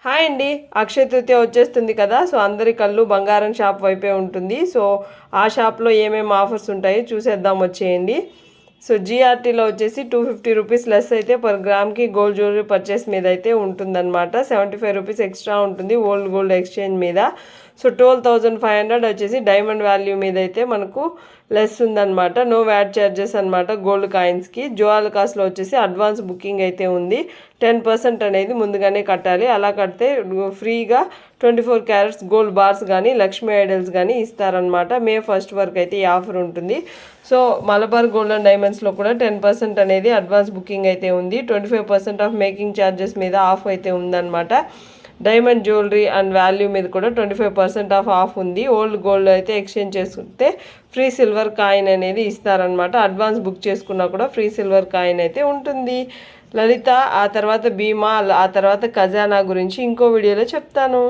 Hi అండి. అక్షయ తృతీయ వచ్చేస్తుంది కదా, సో అందరి కళ్ళు బంగారం షాప్ వైపే ఉంటుంది. సో ఆ షాప్లో ఏమేమి ఆఫర్స్ ఉంటాయో చూసేద్దాం, వచ్చేయండి. సో జిఆర్టీలో వచ్చేసి 250 రూపీస్ లెస్ అయితే పర్ గ్రామ్కి గోల్డ్ జ్యువెలరీ పర్చేస్ మీద అయితే ఉంటుందన్నమాట. 75 రూపీస్ ఎక్స్ట్రా ఉంటుంది ఓల్డ్ గోల్డ్ ఎక్స్చేంజ్ మీద. సో 12,500 వచ్చేసి డైమండ్ వాల్యూ మీద అయితే మనకు లెస్ ఉందన్నమాట. నో వ్యాట్ ఛార్జెస్ అనమాట గోల్డ్ కాయిన్స్కి. జ్యువెల్ కాస్ట్లో వచ్చేసి అడ్వాన్స్ బుకింగ్ అయితే ఉంది. 10% అనేది ముందుగానే కట్టాలి. అలా కడితే ఫ్రీగా 24 క్యారెట్స్ గోల్డ్ బార్స్ కానీ లక్ష్మీ ఐడల్స్ కానీ ఇస్తారనమాట. మే 1 వరకు అయితే ఈ ఆఫర్ ఉంటుంది. సో మలబార్ గోల్డ్ అండ్ డైమండ్స్లో కూడా 10% అనేది అడ్వాన్స్ బుకింగ్ అయితే ఉంది. 25% ఆఫ్ మేకింగ్ ఛార్జెస్ మీద ఆఫ్ అయితే ఉందన్నమాట. డైమండ్ జ్యువెలరీ అండ్ వాల్యూ మీద కూడా 25% ఆఫ్ ఉంది. ఓల్డ్ గోల్డ్ అయితే ఎక్స్చేంజ్ చేసుకుంటే ఫ్రీ సిల్వర్ కాయిన్ అనేది ఇస్తారనమాట. అడ్వాన్స్ బుక్ చేసుకున్నా కూడా ఫ్రీ సిల్వర్ కాయిన్ అయితే ఉంటుంది. లలిత, ఆ తర్వాత భీమా, ఆ తర్వాత ఖజానా గురించి ఇంకో వీడియోలో చెప్తాను.